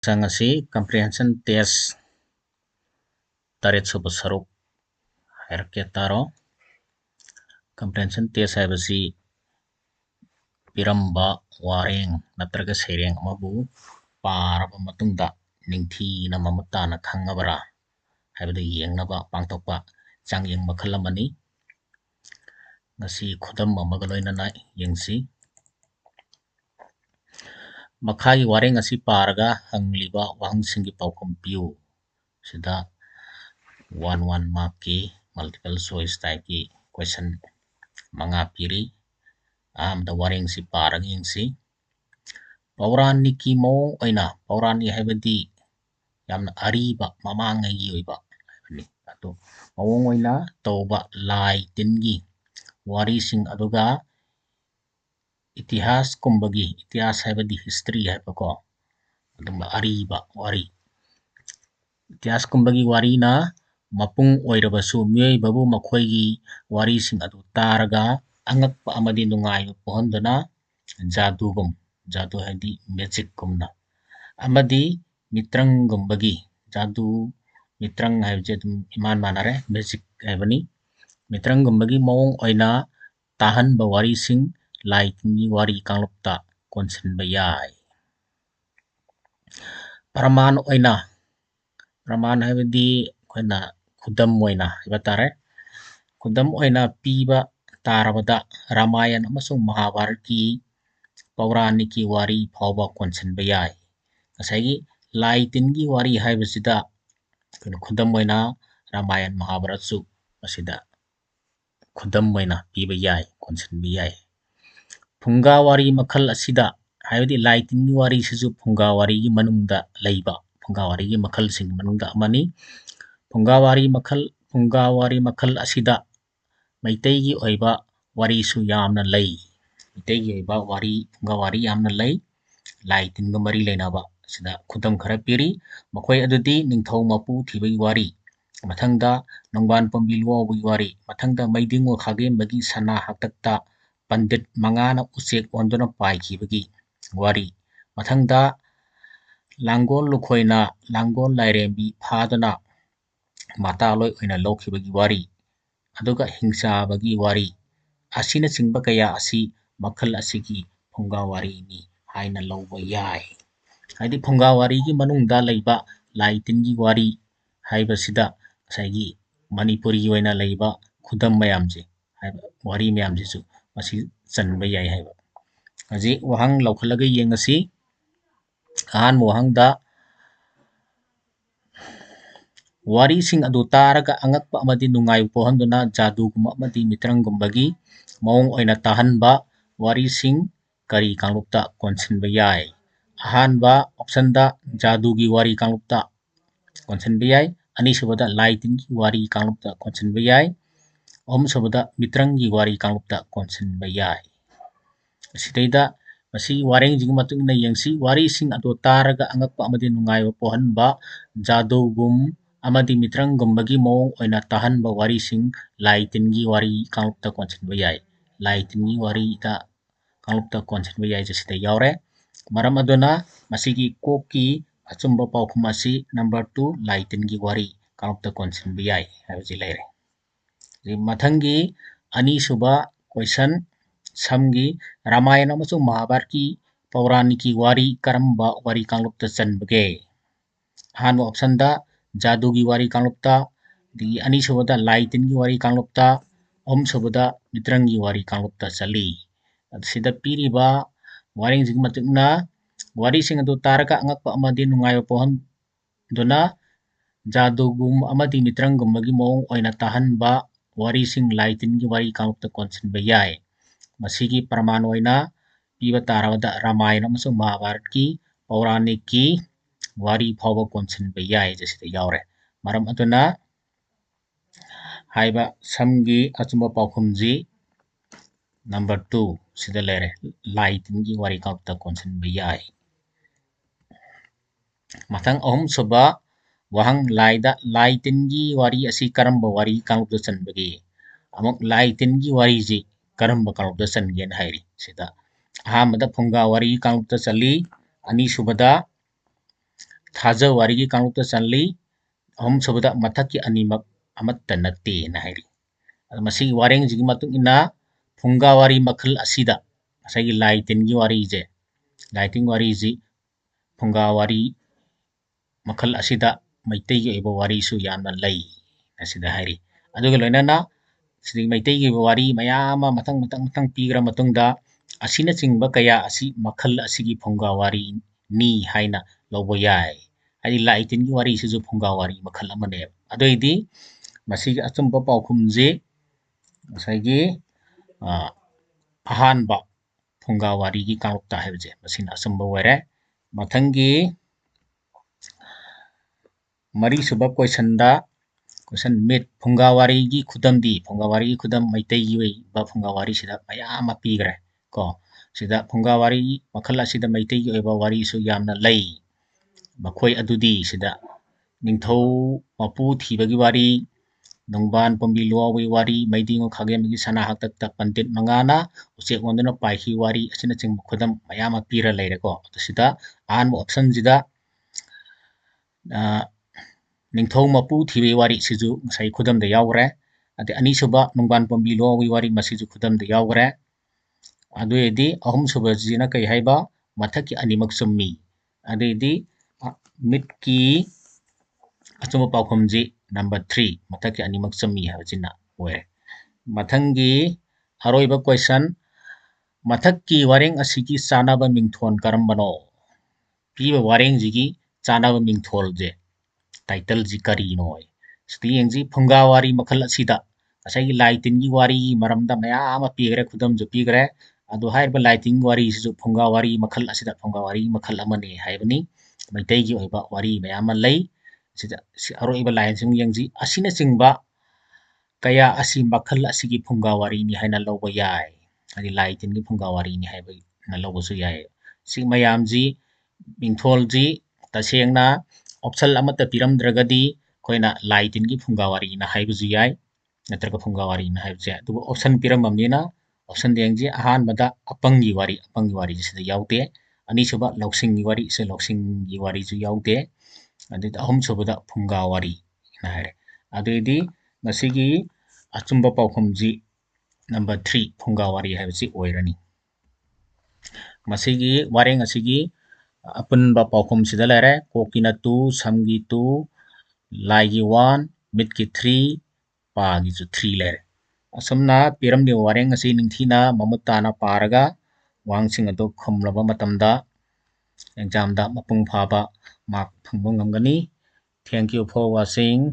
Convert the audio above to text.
Sangasi comprehension test taret suba saruk hairke taro comprehension test haibasi piramba wareng natraga sereng amabu paraba matungda ningthina mamutana khangabara haibada yengnaba pangtokpa changyeng makhal amani ngasi khudam amaga loinana yengsi makhagi wareng asi paraga hangliba wahangsingi paukham piu sida 1 mark ki multiple choice type ki question manga piri amda wareng si parang yengsi paurani ki mawong oina paurani haibadi yamna ariba mamangai gi oiba ni ato mawong oina tauba lai tingi wari sing aduga itihas kumbagi itihas haibadi history haibako adumba ariba wari itihas kumbagi wari na mapung oirabasu miyoi babu makhoi wari sing adu taraga angakpa amadi nungai pohondana jadugum jadu haidi magic kumna amadi mitrang gumbagi jadu mitrang haibje dum iman manare magic haibani mitrang gumbagi mawong oina tahan ba wari sing laitni wari kanglupta konsin bayai praman oina praman haibadi koina khudam oina ibatare khudam oina piba tarabada ramayan amasung mahabharat ki paurani wari phawba konsinba yai ngasai lai tingi wari haibasida khudam oina ramayan mahabharat su asida khudam oina piba yai konsinba yai phunga wari makhal asida haibadi lai tingi wari sisu phunga wari gi manungda leiba phunga wari gi makhal sing manungda amani phunga wari makhal asida maitai gi oiba wari su yamna lei maitai gi oiba wari phunga wari yamna lei lai tinga mari leinaba sida khudam khara piri makhoi adudi ningthau mapu thibai wari mathangda nongban pambil wawai wari mathangda maidingo khagem bagi sana haktakta pandit mangana uchek onduna paikhibagi wari mathangda langgol lukhoina langgol lairembi phaduna mata loi oina lokhibagi wari aduga hingsa bagi wari asina chingba kaya asi makhal asigi phunga wari ni haina lawba yai haidi phunga wari gi manungda leiba laitingi wari haibasida saigi manipuri oina leiba khudam mayamje haiba wari mayamje su masi chanba yai haiba aji wahang laukhalaga yengasi ahan wahangda wari sing adu taraga angakpa amadi nungai pohanduna jadugum amadi mitranggumbagi mawong oina tahanba wari sing kari kanglupta konsinba yai ahanba option da jadugi wari kanglupta konsinba yai anisubada laitingi wari kanglupta konsinba yai ahumsubada mitrangi wari kanglupta konsinba yai sidaida masi wareng jing matung na yengsi wari sing adu taraga angakpa amadi nungai pohanba jadugum amadi mitrang gumbagi mawong oina tahanba wari sing laitingi wari kanglupta konsinba yai laitingi wari da kanglupta konsinba yai jasida yaure maram aduna masigi koki achumba paukhum asi number 2 laitingi wari kanglupta konsinba yai haibji leire mathangi ani suba question samgi ramayana amasung mahabharat ki paurani wari karamba wari kanglupta chanbage ahanba option da jadugi wari kanglupta di ani subada laitingi wari kanglupta ahumsubada mitrangi wari kanglupta chali sida piriba wareng jing matukna wari sing adu taraga angakpa amadi nungai pohon duna jadugum amadi mitranggumagi mawong oina tahanba wari sing laitingi wari kanglupta konsinba yai masigi praman oina piba tarabada ramayana amasung mahabharat ki pauranik ki wari phawba konsinba yai jasida yaure maram aduna haiba samgi achumba paukhumji number 2 sida lere laitingi wari kanglupta konsinba yai mathang ahum suba wahang laida laitingi wari asi karamba wari kanglupta chanbagi amok laitingi wari ji karamba kanglupta changen hairi sida ahamada phunga wari kanglupta chali ani subada थाजा वारी कांगलुक चलली अहम सुबदा मथक की अनिमक अमत्त नत्ते न हाइरी मसी वारेंग जिगी मतुंग इना फुंगा वारी मखल असिदा मसाई लाइटिन की वारी जे लाइटिंग वारी जी फुंगा वारी मखल असिदा मैतै की एबो वारी सु यामना लई असिदा हाइरी अदुगा लोइनाना सिदी मैतै की वारी मयामा मतंग मतंग मतंग पीग्रा मतुंगदा असिना चिंगबा कया असि मखल असिगी फुंगा वारी नी हाइना लौबो याय हाइदी लाइटिन की वारी सिजु फुंगा वारी मखल अमने अदुइदी मसिगी अचुंबा पाउखुमजे मसाइगी अहानबा फुंगा वारी की कांगलुक्ता हाइबजे मसिना अचुंबा वरे मथंगी मरी सुबह क्वेश्चन मिट फुंगावारी की खुदम मैतै की वई बा फुंगावारी सिदा मयाम पीग्रे को सिदा फुंगावारी मखल असिदा मैतै की ओइबा वारी सु यामना लई मखोय अदुदी सिदा निंगथौ मपु थीबगी वारी नोंबान पंबी लोआवी वारी मैदिंगो खागेमगी सना हक्तक पंडित मंगाना उचेक वंदना पाइखी वारी असिना चिंग खुदम मयाम पीरा लेरेको सिदा आन ऑप्शन जिदा निंगथौ मपु थीबे वारी सिजु सही खुदम द यावरे अते अनीसुबा नोंबान पंबी लोआवी वारी मसिजु खुदम द यावरे अदुएदी अहम सुबा जिना कई हाइबा मथक की अनिमक सुम्मी अदुएदी मिट की अचुम पाउखम जी नंबर 3 मथक की अनिमक सुम्मी हाबजिना ओए मथंगी अरोइबा क्वेश्चन मथक की वारेंग असिगी चानाबा मिंगथोन करमबनो पीबा वारेंग जिगी चानाबा मिंगथोल जे टाइटल जी करी नोय स्ती जी फुंगा वारी मखल असिदा असैगी लाइटिन की वारी मरमदा मयाम पीगरे खुदम जो पीगरे अदु हाइबा लाइटिन वारी सिजु फुंगा वारी मखल असिदा फुंगा वारी मखल अमने हाइबनी मैतै की ओइबा वारी मयाम लई सिदा अरोइबा लाइन सिम यंगजी असिना चिंगबा कया असि मखल असिगी फुंगा वारी नि हाइना लौबा याय अदि लाइटिन की फुंगा वारी नि हाइबा ना लौबसु याय सि मयाम जी मिंगथोल जी तसेंगना ऑप्शन अमत पिरमद्रगदी कोइना लाइटिन की फुंगावारी ना हाइबजु याय नत्रक फुंगावारी ना हाइबजे दुबो ऑप्शन पिरममनिना ऑप्शन देंगजी अहान मदा अपंगी वारी जिसदा यावते अनीसुबा लौसिंगी वारी से लौसिंगी वारी जु यावते अदि अहम सुबदा फुंगावारी ना हाइरे अदुइदी मसिगी अचुंबा पाउखमजी नंबर 3 फुंगावारी हाइबजी ओइरनी मसिगी वारेंग असिगी अपन बा पाउखम सिदा लेरे कोकिना 2 समगी 2 लाइगी 1 मिट की 3 पागी जो 3 लेरे असमना पिरम नि वारेंग असि निंगथीना ममुताना पारगा वांगसिंग अदो खमलबा मतमदा एग्जाम दा मपुंग फाबा मार्क फंगबो ngamgani thank you for watching